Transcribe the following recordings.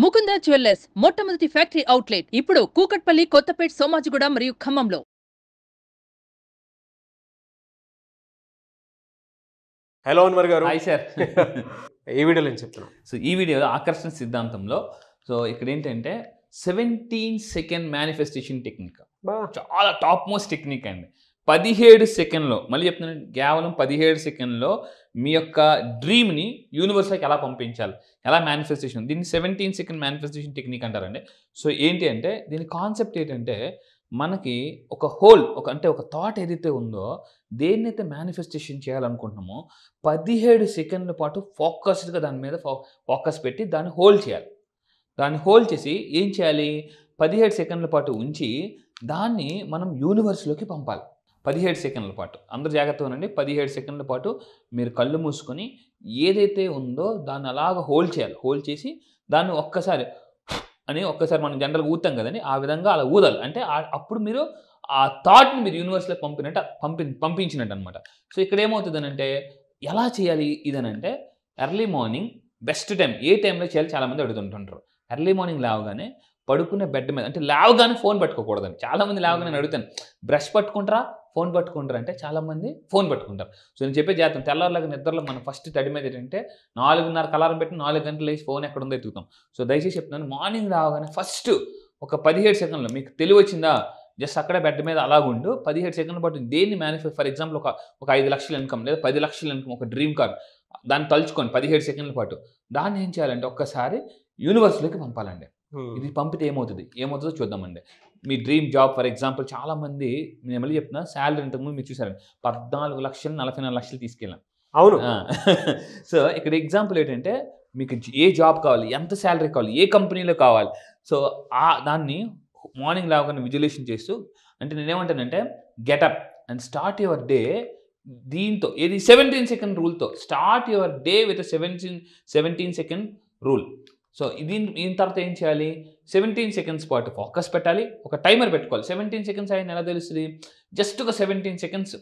Mukunda jewellers మొట్టమొదటి factory outlet ఇప్పుడు కూకట్పల్లి, కొత్తపేట్, సోమాజిగూడ మరియు ఖమ్మంలో. హలో అన్వర్ గారు. Hi sir. ఈ వీడియోలో ఏం చెప్తున్నాం? సో ఈ వీడియోలో ఆకర్షణ సిద్ధాంతంలో సో ఇక్కడ ఏంటంటే 17 సెకండ్ మేనిఫెస్టేషన్ టెక్నిక్ చాలా టాప్ మోస్ట్ టెక్నిక్ అండి. 17 సెకండ్లో, మళ్ళీ చెప్తున్నాను, కేవలం 17 సెకండ్లో మీ యొక్క డ్రీమ్ని యూనివర్స్లోకి ఎలా పంపించాలి, ఎలా మేనిఫెస్టేషన్, దీన్ని 17 సెకండ్ మేనిఫెస్టేషన్ టెక్నిక్ అంటారండి. సో ఏంటి అంటే దీని కాన్సెప్ట్ ఏంటంటే మనకి ఒక హోల్ ఒక థాట్ ఏదైతే ఉందో దేన్నైతే మేనిఫెస్టేషన్ చేయాలనుకుంటున్నామో 17 సెకండ్ల పాటు ఫోకస్డ్గా దాని మీద ఫోకస్ పెట్టి దాన్ని హోల్డ్ చేయాలి. దాన్ని హోల్డ్ చేసి ఏం చేయాలి, 17 సెకండ్ల పాటు ఉంచి దాన్ని మనం యూనివర్స్లోకి పంపాలి. 17 సెకండ్ల పాటు అందరూ జాగ్రత్తగా ఉండండి. 17 సెకండ్ల పాటు మీరు కళ్ళు మూసుకొని ఏదైతే ఉందో దాన్ని అలాగ హోల్డ్ చేయాలి. హోల్డ్ చేసి దాన్ని ఒక్కసారి మనం జనరల్గా ఊతాం కదండి, ఆ విధంగా అలా ఊదాలి. అంటే అప్పుడు మీరు ఆ థాట్ని మీరు యూనివర్స్లోకి పంపించినట్టు అనమాట. సో ఇక్కడ ఏమవుతుంది అంటే ఎలా చేయాలి ఇదనంటే ఎర్లీ మార్నింగ్ బెస్ట్ టైం, ఏ టైంలో చేయాలి చాలామంది అడుగుతుంటుంటారు. ఎర్లీ మార్నింగ్ లేవగానే పడుకునే బెడ్ మీద, అంటే లేవగానే ఫోన్ పట్టుకోకూడదని చాలామంది లేవగానే నేను అడుగుతాను, బ్రష్ పట్టుకుంటారా ఫోన్ పట్టుకుంటారా అంటే చాలామంది ఫోన్ పట్టుకుంటారు. సో నేను చెప్పే జాగ్రత్త, తెల్లవారులాగా నిద్రలో మనం ఫస్ట్ తడి మీద ఏంటంటే 4:30 అలారం పెట్టి 4 గంటలు లేచి ఫోన్ ఎక్కడ ఉందో ఎత్తుకుతాం. సో దయచేసి చెప్తున్నాను, మార్నింగ్ రావగానే ఫస్ట్ ఒక 17 సెకండ్లో మీకు తెలివి వచ్చిందా, జస్ట్ అక్కడే బెడ్ మీద అలాగుండు 17 సెకండ్ల పాటు దేన్ని మేనిఫెస్ట్, ఫర్ ఎగ్జాంపుల్ ఒక 5 లక్షల ఇన్కమ్ లేదా 10 లక్షల ఇన్కమ్, ఒక డ్రీమ్ కార్, దాన్ని తలుచుకోండి 17 సెకండ్ల పాటు. దాన్ని ఏం చేయాలంటే ఒక్కసారి యూనివర్స్లోకి పంపాలండి. ఇది పంపితే ఏమవుతుందో చూద్దామండి. మీ డ్రీమ్ జాబ్, ఫర్ ఎగ్జాంపుల్ చాలామంది, నేను మళ్ళీ చెప్తున్నా, శాలరీ ఇంతకుముందు మీరు చూసారండి 14,44,00,000 తీసుకెళ్ళాం. అవును. సో ఇక్కడ ఎగ్జాంపుల్ ఏంటంటే మీకు ఏ జాబ్ కావాలి, ఎంత శాలరీ కావాలి, ఏ కంపెనీలో కావాలి, సో దాన్ని మార్నింగ్ లాగానే విజువలైజేషన్ చేస్తూ, అంటే నేనేమంటానంటే get up and start your day దీంతో, ఏది 17 సెకండ్ రూల్తో start your day with 17 second rule. So దీని తర్వాత ఏం చేయాలి, 17 సెకండ్స్ పాటు ఫోకస్ పెట్టాలి. ఒక టైమర్ పెట్టుకోవాలి. 17 సెకండ్స్ అయినా ఎలా తెలుస్తుంది, జస్ట్ ఒక 17 సెకండ్స్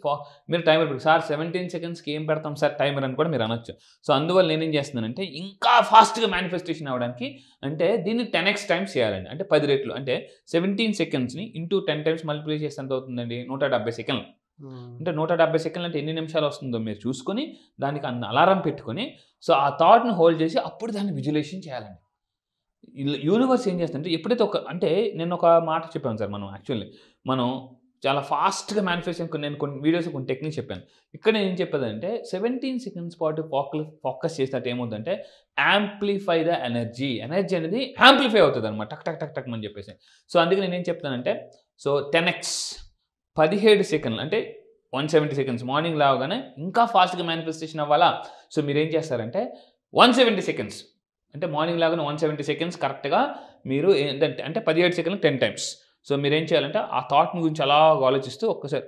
మీరు టైమర్ పెట్టు. సార్ 17 సెకండ్స్కి ఏం పెడతాం సార్ టైమర్ అని కూడా మీరు అనొచ్చు. సో అందువల్ల నేనేం చేస్తున్నానంటే ఇంకా ఫాస్ట్గా మేనిఫెస్టేషన్ అవ్వడానికి, అంటే దీన్ని 10x టైమ్స్ చేయాలండి. అంటే 10 రెట్లు, అంటే 17 సెకండ్స్ని ఇంటూ 10 టైమ్స్ మల్టిప్లై చేస్తే ఎంత అవుతుందండి, 170 సెకండ్లు. అంటే 170 సెకండ్లు అంటే ఎన్ని నిమిషాలు వస్తుందో మీరు చూసుకొని దానికి అన్న అలారం పెట్టుకొని, సో ఆ థాట్ని హోల్డ్ చేసి అప్పుడు దాన్ని విజువలైజేషన్ చేయాలండి. యూనివర్స్ ఏం చేస్తుందంటే ఎప్పుడైతే అంటే నేను ఒక మాట చెప్పాను సార్, మనం చాలా ఫాస్ట్గా మేనిఫెస్టేషన్, నేను కొన్ని వీడియోస్ కొన్ని టెక్నిక్స్ చెప్పాను. ఇక్కడ నేను ఏం చెప్పేదంటే 17 సెకండ్స్ పాటు ఫోకస్ చేసినట్టు ఏమవుతుందంటే యాంప్లిఫై ద ఎనర్జీ అనేది యాంప్లిఫై అవుతుంది అనమాట, టక్ టక్ టక్ టక్ అని చెప్పేసి. సో అందుకే నేను ఏం చెప్తానంటే, సో 10x 17 సెకండ్లు అంటే 170 సెకండ్స్, మార్నింగ్ లాగానే ఇంకా ఫాస్ట్గా మేనిఫెస్టేషన్ అవ్వాలా. సో మీరేం చేస్తారంటే 170 సెకండ్స్, అంటే మార్నింగ్ లాగానే 170 సెకండ్స్ కరెక్ట్గా మీరు ఏంటంటే, అంటే 17 సెకండ్లు 10 టైమ్స్. సో మీరేం చేయాలంటే ఆ థాట్ని గురించి అలా ఆలోచిస్తూ ఒక్కసారి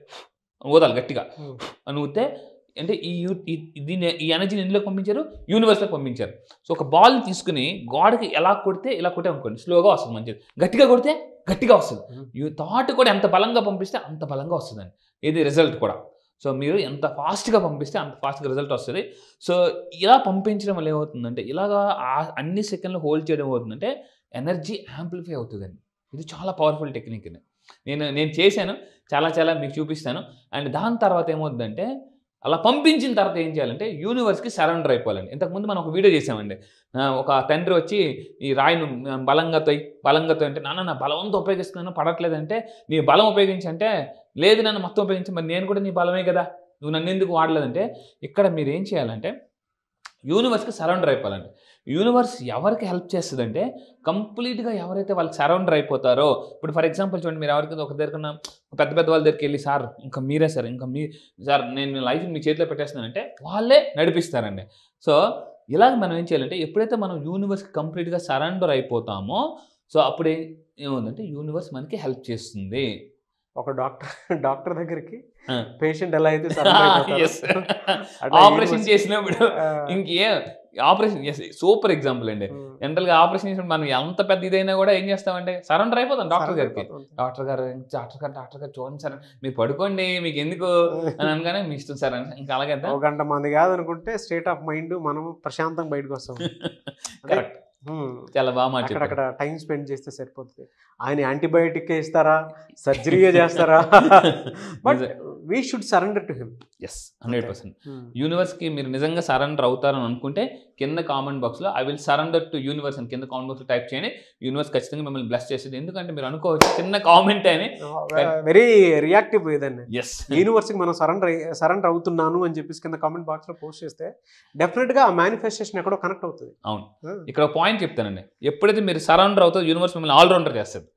ఊదాలి గట్టిగా అని ఊతే, అంటే ఈ ఎనర్జీని ఎందులోకి పంపించారు, యూనివర్స్లోకి పంపించారు. సో ఒక బాల్ని తీసుకుని గోడకి ఇలా కొడితే అనుకోండి స్లోగా వస్తుంది, మంచిది. గట్టిగా కొడితే గట్టిగా వస్తుంది. థాట్ కూడా ఎంత బలంగా పంపిస్తే అంత బలంగా వస్తుందండి, ఇది రిజల్ట్ కూడా. సో మీరు ఎంత ఫాస్ట్గా పంపిస్తే అంత ఫాస్ట్గా రిజల్ట్ వస్తుంది. సో ఇలా పంపించడం వల్ల ఏమవుతుందంటే, ఇలాగా అన్ని సెకండ్లు హోల్డ్ చేయడం అవుతుందంటే ఎనర్జీ యాంప్లిఫై అవుతుందండి. ఇది చాలా పవర్ఫుల్ టెక్నిక్. నేను చేశాను, చాలా మీకు చూపిస్తాను. అండ్ దాని తర్వాత ఏమవుతుందంటే, అలా పంపించిన తర్వాత ఏం చేయాలంటే యూనివర్స్కి సరెండర్ అయిపోవాలండి. ఇంతకుముందు మనం ఒక వీడియో చేసామండి, ఒక తండ్రి వచ్చి ఈ రాయిని బలంగా అంటే, నా బలంతో ఉపయోగిస్తున్నాను పడట్లేదంటే, నీ బలం ఉపయోగించంటే, లేదు నన్ను మొత్తం ఉపయోగించి, మరి నేను కూడా నీ బలమే కదా, నువ్వు నన్ను ఎందుకు వాడలేదంటే, ఇక్కడ మీరు ఏం చేయాలంటే యూనివర్స్కి సరౌండర్ అయిపోవాలండి. యూనివర్స్ ఎవరికి హెల్ప్ చేస్తుందంటే కంప్లీట్గా ఎవరైతే వాళ్ళకి సరౌండర్ అయిపోతారో, ఇప్పుడు ఫర్ ఎగ్జాంపుల్ చూడండి, మీరు ఎవరికి ఒక దగ్గర పెద్ద వాళ్ళ దగ్గరికి వెళ్ళి, సార్ ఇంకా మీరే సార్, సార్ నేను లైఫ్ మీ చేతిలో పెట్టేస్తున్నానంటే వాళ్ళే నడిపిస్తారండి. సో ఇలాగ మనం ఏం చేయాలంటే, ఎప్పుడైతే మనం యూనివర్స్కి కంప్లీట్గా సరౌండర్ అయిపోతామో, సో అప్పుడే ఏముందంటే యూనివర్స్ మనకి హెల్ప్ చేస్తుంది. ఒక డాక్టర్ దగ్గరికి పేషెంట్ ఎలా అయితే ఆపరేషన్ చేసినప్పుడు ఇంకే ఆపరేషన్ సూపర్ ఎగ్జాంపుల్ అండి. జనరల్గా ఆపరేషన్ చేసినప్పుడు మనం ఎంత పెద్ద ఇదైనా కూడా ఏం చేస్తామంటే సరెండర్ అయిపోతాం డాక్టర్ గారికి. డాక్టర్ గారు చూడండి సార్, మీరు పడుకోండి, మీకు ఎందుకు అని అనగానే మీ ఇష్టం సార్ అని ఇంకా అలాగే ఒక గంట మంది కాదనుకుంటే స్టేట్ ఆఫ్ మైండ్ మనం ప్రశాంతంగా బయటకు వస్తాం. కరెక్ట్. చాలా బాగా మాట్లాడారు. అక్కడక్కడ టైం స్పెండ్ చేస్తే సరిపోతుంది. ఆయన యాంటీబయాటిక్ ఇస్తారా, సర్జరీయే చేస్తారా? But we should surrender to him. Yes, 100%. యూనివర్స్కి మీరు నిజంగా సరెండర్ అవుతారని అనుకుంటే కింద కామెంట్ బాక్స్లో I will surrender to universe అని కింద కామెంట్ బాక్స్లో టైప్ చేయండి. యూనివర్స్ ఖచ్చితంగా మిమ్మల్ని బ్లెస్ చేసేది. ఎందుకంటే మీరు అనుకోవచ్చు చిన్న కామెంట్ అని, వెరీ రియాక్టివ్ ఇదండి. ఎస్, యూనివర్స్కి మనం సరెండర్ అవుతున్నాను అని చెప్పేసి కింద కామెంట్ బాక్స్లో పోస్ట్ చేస్తే డెఫినెట్గా ఆ మేనిఫెస్టేషన్ ఎక్కడో కనెక్ట్ అవుతుంది. అవును. ఇక్కడ పాయింట్ చెప్తానండి, ఎప్పుడైతే మీరు సరెండర్ అవుతారో యూనివర్స్ మిమ్మల్ని ఆల్రౌండర్ చేస్తుంది.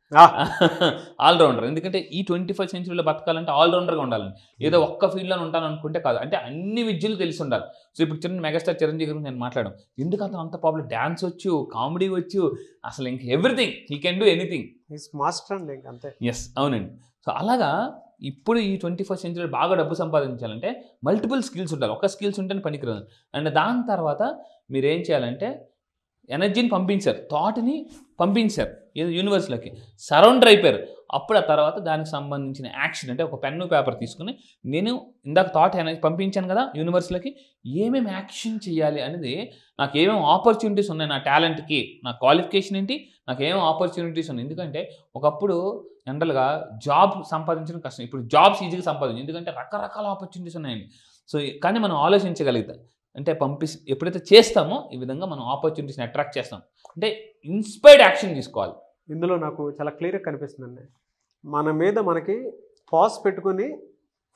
ఆల్రౌండర్. ఎందుకంటే ఈ 21st centuryలో బతకాలంటే ఆల్రౌండర్గా ఉండాలండి. ఏదో ఒక్క ఫీల్డ్లో ఉంటాను అనుకుంటే కాదు, అంటే అన్ని విద్యలు తెలిసి ఉండాలి. సో ఇప్పుడు చిన్న మెగాస్టార్ చిరంజీవి గురించి నేను మాట్లాడడం ఎందుకు అంత పాపులర్, డ్యాన్స్ వచ్చు, కామెడీ వచ్చు, అసలు ఇంక everything he can do anything. Master అండి అంతే. ఎస్, అవునండి. సో అలాగా ఇప్పుడు ఈ 21st century బాగా డబ్బు సంపాదించాలంటే మల్టిపుల్ స్కిల్స్ ఉండాలి. ఒక స్కిల్స్ ఉంటేనే పనికిరాదు. అండ్ దాని తర్వాత మీరు ఏం చేయాలంటే ఎనర్జీని పంపించారు, థాట్ని పంపించారు యూనివర్స్లోకి, సరౌండర్ అయిపోయారు. అప్పుడు ఆ తర్వాత దానికి సంబంధించిన యాక్షన్ అంటే ఒక పెన్ను పేపర్ తీసుకుని నేను ఇందాక థాట్ ఎనర్జీ పంపించాను కదా యూనివర్స్లోకి, ఏమేమి యాక్షన్ చేయాలి అనేది, నాకు ఏమేమి ఆపర్చునిటీస్ ఉన్నాయి, నా టాలెంట్కి, నా క్వాలిఫికేషన్ ఏంటి, నాకు ఏమేమి ఆపర్చునిటీస్ ఉన్నాయి. ఎందుకంటే ఒకప్పుడు జనరల్గా జాబ్ సంపాదించడం కష్టం, ఇప్పుడు జాబ్స్ ఈజీగా సంపాదించు, ఎందుకంటే రకరకాల ఆపర్చునిటీస్ ఉన్నాయండి. సో కానీ మనం ఆలోచించగలుగుతాం అంటే ఎప్పుడైతే చేస్తామో ఈ విధంగా మనం ఆపర్చునిటీస్ని అట్రాక్ట్ చేస్తాం. అంటే ఇన్స్పైర్డ్ యాక్షన్ తీసుకోవాలి. ఇందులో నాకు చాలా క్లియర్గా కనిపిస్తుందండి, మన మీద మనకి పాస్ పెట్టుకుని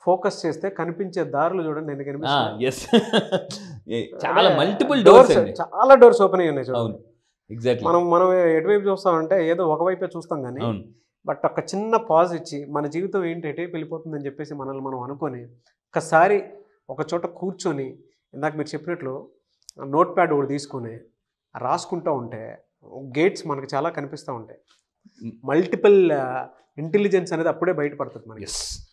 ఫోకస్ చేస్తే కనిపించే దారులు చూడండి. నేను కనిపిస్తుంది చాలా మల్టిపుల్ డోర్స్, చాలా డోర్స్ ఓపెన్ అయ్యి ఉన్నాయి చూడండి. ఎగ్జాక్ట్లీ. మనం ఎటువైపు చూస్తామంటే ఏదో ఒకవైపే చూస్తాం కానీ, బట్ ఒక చిన్న పాజ్ ఇచ్చి మన జీవితం ఏంటి ఎటువైపు వెళ్ళిపోతుందని చెప్పేసి మనల్ని మనం అనుకొని ఒకసారి ఒక చోట కూర్చొని, ఇందాక మీరు చెప్పినట్లు నోట్ ప్యాడ్ ఒకటి తీసుకొని రాసుకుంటూ ఉంటే గేట్స్ మనకు చాలా కనిపిస్తూ ఉంటాయి. మల్టిపుల్ ఇంటెలిజెన్స్ అనేది అప్పుడే బయటపడుతుంది మనకి.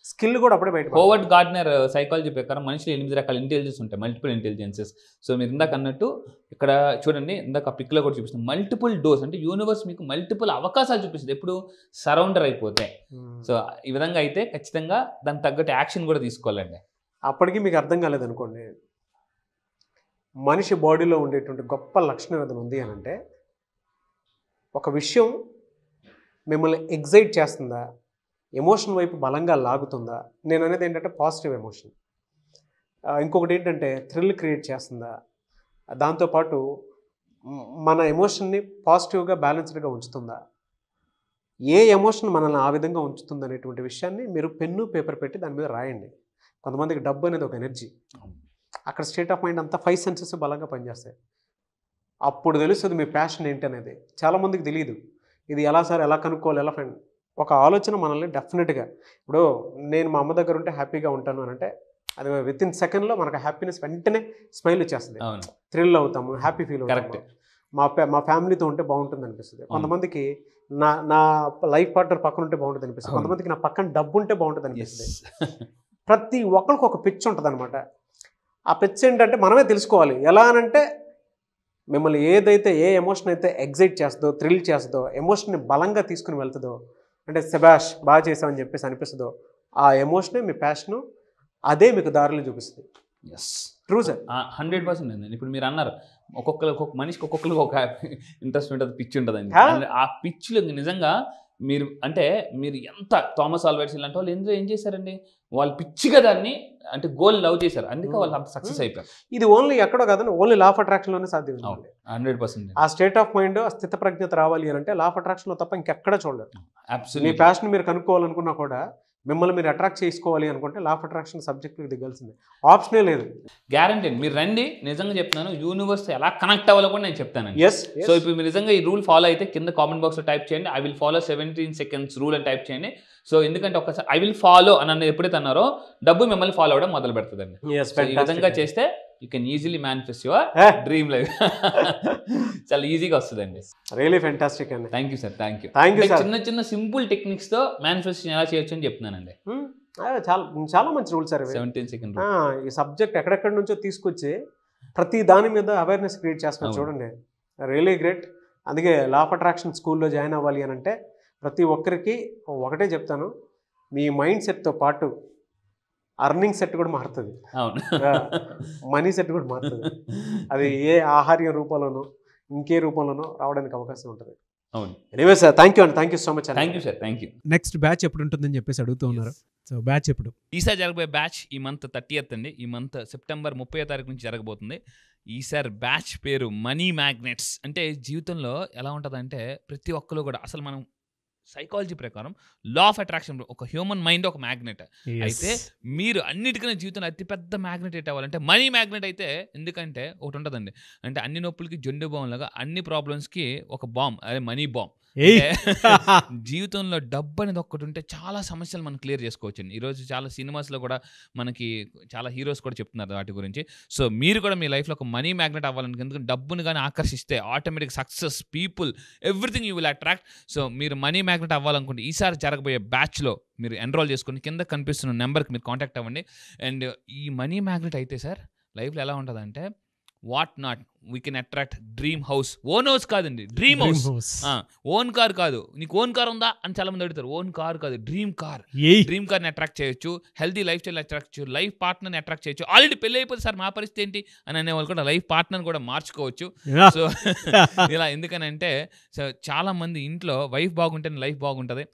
స్కిల్ కూడా అప్పుడే బయట. హోవర్డ్ గార్డ్నర్ సైకాలజీ ప్రకారం మనిషిలో 8 రకాల ఇంటెలిజెన్స్ ఉంటాయి, మల్టిపుల్ ఇంటెలిజెన్సెస్. సో మీరు ఇందాక అన్నట్టు ఇక్కడ చూడండి, ఇందాక పిక్లో కూడా చూపిస్తుంది మల్టిపుల్ డోర్స్, అంటే యూనివర్స్ మీకు మల్టిపుల్ అవకాశాలు చూపిస్తుంది ఎప్పుడు సరౌండర్ అయిపోతే. సో ఈ విధంగా అయితే ఖచ్చితంగా దానికి తగ్గట్టు యాక్షన్ కూడా తీసుకోవాలండి. అప్పటికి మీకు అర్థం కాలేదనుకోండి, మనిషి బాడీలో ఉండేటువంటి గొప్ప లక్షణం ఏదైనా ఉంది అని అంటే, ఒక విషయం మిమ్మల్ని ఎగ్జైట్ చేస్తుందా, ఎమోషన్ వైపు బలంగా లాగుతుందా. నేను అనేది ఏంటంటే పాజిటివ్ ఎమోషన్. ఇంకొకటి ఏంటంటే థ్రిల్ క్రియేట్ చేస్తుందా, దాంతోపాటు మన ఎమోషన్ని పాజిటివ్గా బ్యాలెన్స్డ్గా ఉంచుతుందా, ఏ ఎమోషన్ మనల్ని ఆ విధంగా ఉంచుతుంది అనేటువంటి విషయాన్ని మీరు పెన్ను పేపర్ పెట్టి దాని మీద రాయండి. కొంతమందికి డబ్బు అనేది ఒక ఎనర్జీ, అక్కడ స్టేట్ ఆఫ్ మైండ్ అంతా 5 సెన్సెస్ బలంగా పనిచేస్తాయి. అప్పుడు తెలుస్తుంది మీ ప్యాషన్ ఏంటి అనేది. చాలామందికి తెలియదు ఇది ఎలా సార్, ఎలా కనుక్కోవాలి, ఎలా ఫైండ్. ఒక ఆలోచన మనల్ని డెఫినెట్గా, ఇప్పుడు నేను మా అమ్మ దగ్గర ఉంటే హ్యాపీగా ఉంటాను అని అంటే అది వితిన్ సెకండ్లో మనకు హ్యాపీనెస్ వెంటనే స్మైల్ వచ్చేస్తుంది, థ్రిల్ అవుతాము, హ్యాపీ ఫీల్ అవుతాము. మా ఫ్యామిలీతో ఉంటే బాగుంటుంది అనిపిస్తుంది. కొంతమందికి నా లైఫ్ పార్ట్నర్ పక్కన ఉంటే బాగుంటుంది అనిపిస్తుంది, కొంతమందికి నా పక్కన డబ్బు ఉంటే బాగుంటుంది అనిపిస్తుంది. ప్రతి ఒక్కరికి ఒక పిచ్ ఉంటుంది అనమాట. ఆ పిచ్ ఏంటంటే మనమే తెలుసుకోవాలి. ఎలా అనంటే మిమ్మల్ని ఏదైతే ఏ ఎమోషన్ అయితే ఎగ్జైట్ చేస్తుందో, థ్రిల్ చేస్తుందో, ఎమోషన్ని బలంగా తీసుకుని వెళ్తుందో, అంటే శబాష్ బాగా చేసామని చెప్పేసి అనిపిస్తుందో, ఆ ఎమోషనే మీ ప్యాషను, అదే మీకు దారిలో చూపిస్తుంది. ట్రూ సార్, 100% అండి. ఇప్పుడు మీరు అన్నారు ఒక్కొక్క మనిషికి ఒక్కొక్కరికి ఒక ఇంట్రెస్ట్ ఉంటుంది, పిచ్ ఉంటుందండి. ఆ పిచ్లో నిజంగా మీరు ఎంత థామస్ ఆల్వా ఎడిసన్ లాంటి వాళ్ళు ఏం చేశారండి, వాళ్ళు పిచ్చిగా దాన్ని అంటే గోల్ లవ్ చేశారు, అందుకే వాళ్ళు అంత సక్సెస్ అయిపోయారు. ఇది ఓన్లీ ఎక్కడో కాదండి, ఓన్లీ లా ఆఫ్ అట్రాక్షన్లోనే సాధ్యం. 100% ఆ స్టేట్ ఆఫ్ మైండ్, ఆ స్థిత ప్రజ్ఞత రావాలి అని అంటే లా ఆఫ్ అట్రాక్షన్లో తప్ప ఇంకెక్కడ చూడలేరు. మీ ప్యాషన్ మీరు కనుక్కోవాలనుకున్నా కూడా, మిమ్మల్ని మీరు అట్రాక్ట్ చేసుకోవాలి అనుకుంటే లా ఆఫ్ అట్రాక్షన్ సబ్జెక్ట్కి దిగాల్సిందే, ఆప్షనే లేదు. గ్యారంటీ. మీరు రండి, నిజంగా చెప్తున్నాను, యూనివర్స్ ఎలా కనెక్ట్ అవ్వాలో కూడా నేను చెప్తాను. సో ఇప్పుడు మీరు నిజంగా ఈ రూల్ ఫాలో అయితే కింద కామెంట్ బాక్స్లో టైప్ చేయండి, I will follow 17 seconds rule అని టైప్ చేయండి. సో ఎందుకంటే ఒకసారి ఐ విల్ ఫాలో అని ఎప్పుడైతే అన్నారో డబ్బు మిమ్మల్ని ఫాలో అవ్వడం మొదలు పెడుతుందండి. ఈ విధంగా చేస్తే you can easily manifest your dream life. చాలా ఈజీగా వస్తుందండి. రియలీ ఫెంటాస్టిక్ అండి. Thank you sir, thank you. చిన్న సింపుల్ టెక్నిక్స్తో మేనిఫెస్టేషన్ ఎలా చేయొచ్చు అని చెప్తున్నానండి. చాలా మంచి రూల్స్ సార్. 17 seconds ఈ సబ్జెక్ట్ ఎక్కడెక్కడి నుంచో తీసుకొచ్చి ప్రతి దాని మీద అవేర్నెస్ క్రియేట్ చేస్తున్నారు చూడండి, రియలీ గ్రేట్. అందుకే లా ఆఫ్ అట్రాక్షన్ స్కూల్లో జాయిన్ అవ్వాలి అని అంటే ప్రతి ఒక్కరికి ఒకటే చెప్తాను, మీ మైండ్ సెట్తో పాటు అర్నింగ్ సెట్ కూడా మారుతుంది, మనీ సెట్ కూడా మారుతుంది. అది ఏ ఆహార్య రూపంలోనూ, ఇంకే రూపంలోనో రావడానికి అవకాశం ఉంటుంది. అవును. ఎనీవే సార్, థ్యాంక్ యూ అండి, thank you so much. Thank you sir, thank you. Next batch ఎప్పుడు ఉంటుందని చెప్పేసి అడుగుతూ ఉన్నారు. సో బ్యాచ్ ఎప్పుడు? ఈసారి జరగబోయే బ్యాచ్ ఈ మంత్ 30th అండి. ఈ మంత్ సెప్టెంబర్ 30వ తారీఖు నుంచి జరగబోతుంది. ఈసారి బ్యాచ్ పేరు మనీ మ్యాగ్నెట్స్. అంటే జీవితంలో ఎలా ఉంటుందంటే ప్రతి ఒక్కరు కూడా అసలు మనం సైకాలజీ ప్రకారం లా ఆఫ్ అట్రాక్షన్, ఒక హ్యూమన్ మైండ్ ఒక మ్యాగ్నెట్. అయితే మీరు అన్నిటికన్నా జీవితంలో అతిపెద్ద మ్యాగ్నెట్ ఏంటి అవ్వాలంటే మనీ మ్యాగ్నెట్ అయితే. ఎందుకంటే ఒకటి ఉంటుందండి, అంటే అన్ని నొప్పులకి జొండు బాంబ్ లాగా అన్ని ప్రాబ్లమ్స్కి ఒక బాంబ్, అదే మనీ బాంబ్. జీవితంలో డబ్బు అనేది ఒక్కటి ఉంటే చాలా సమస్యలు మనం క్లియర్ చేసుకోవచ్చు. ఈరోజు చాలా సినిమాస్లో కూడా మనకి చాలా హీరోస్ కూడా చెప్తున్నారు వాటి గురించి. సో మీరు కూడా మీ లైఫ్లో ఒక మనీ మ్యాగ్నెట్ అవ్వాలని, ఎందుకంటే డబ్బుని కానీ ఆకర్షిస్తే automatic success, people, everything you will attract. So మీరు మనీ మ్యాగ్నెట్ అవ్వాలనుకుంటే ఈసారి జరగబోయే బ్యాచ్లో మీరు ఎన్రోల్ చేసుకుని కింద కనిపిస్తున్న నెంబర్కి మీరు కాంటాక్ట్ అవ్వండి. అండ్ ఈ మనీ మ్యాగ్నెట్ అయితే సార్ లైఫ్లో ఎలా ఉంటుందంటే, what not we can attract dream house. Own house కాదండి, డ్రీమ్ హౌస్. ఓన్ కార్ కాదు. నీకు ఓన్ కార్ ఉందా అని చాలా మంది అడుగుతారు. ఓన్ కార్ కాదు, డ్రీమ్ కార్. డ్రీమ్ కార్ని అట్రాక్ట్ చేయొచ్చు, హెల్తీ లైఫ్ స్టైల్ అట్రాక్ట్ చేయొచ్చు, లైఫ్ పార్ట్నర్ని అట్రాక్ట్ చేయొచ్చు. ఆల్రెడీ పెళ్ళి అయిపోతే సార్ మా పరిస్థితి ఏంటి అని అనేవాళ్ళు కూడా లైఫ్ పార్ట్నర్ కూడా మార్చుకోవచ్చు. సో ఇలా ఎందుకనంటే, సో చాలా మంది ఇంట్లో వైఫ్ బాగుంటేనే లైఫ్ బాగుంటుంది,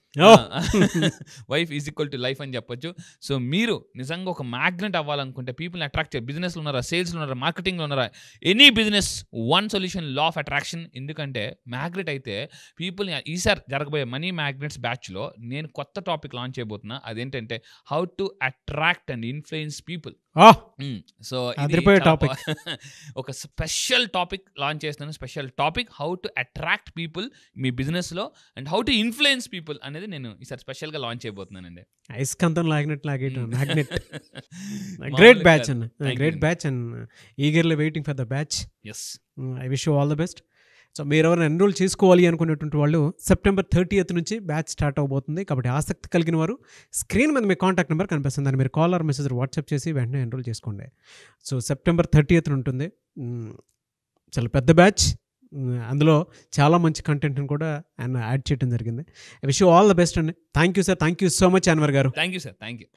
wife is equal to life అని చెప్పొచ్చు. సో మీరు నిజంగా ఒక మ్యాగ్నెట్ అవ్వాలనుకుంటే, పీపుల్ని అట్రాక్ట్ చేయాలి. బిజినెస్లో ఉన్నారా, సేల్స్లో ఉన్నారా, మార్కెటింగ్లో ఉన్నారా, any business, one solution law of attraction. ఎందుకంటే మ్యాగ్నెట్ అయితే పీపుల్ని. ఈసారి జరగబోయే మనీ మ్యాగ్నెట్స్ బ్యాచ్లో నేను కొత్త టాపిక్ లాంచ్ చేయబోతున్నా. అదేంటంటే how to attract and influence people. So ఒక స్పెషల్ టాపిక్ లాంచ్ చేస్తున్నాను. Special topic how to attract people మీ బిజినెస్లో and how to influence people అనేది నేను ఈసారి స్పెషల్గా లాంచ్ చేయబోతున్నానండి. ఐస్కంతం లాగినట్టు మ్యాగ్నెట్. గ్రేట్ బ్యాచ్ అన్న, great batch and eagerly waiting for the batch. Yes, I wish you all the best. So మీరు ఎవరైనా ఎన్రోల్ చేసుకోవాలి అనుకునేటువంటి వాళ్ళు సెప్టెంబర్ 30th నుంచి బ్యాచ్ స్టార్ట్ అవబోతుంది. కాబట్టి ఆసక్తి కలిగిన వారు స్క్రీన్ మీద మీ కాంటాక్ట్ నెంబర్ కనిపిస్తుంది, దాన్ని మీరు కాల్ ఆర్ మెసేజ్ వాట్సాప్ చేసి వెంటనే ఎన్రోల్ చేసుకోండి. సో సెప్టెంబర్ 30th ఉంటుంది. చాలా పెద్ద బ్యాచ్, అందులో చాలా మంచి కంటెంట్ని కూడా ఆయన యాడ్ చేయడం జరిగింది. I wish you all the best అండి. Thank you sir, thank you so much Anwar garu. Thank you sir, thank you.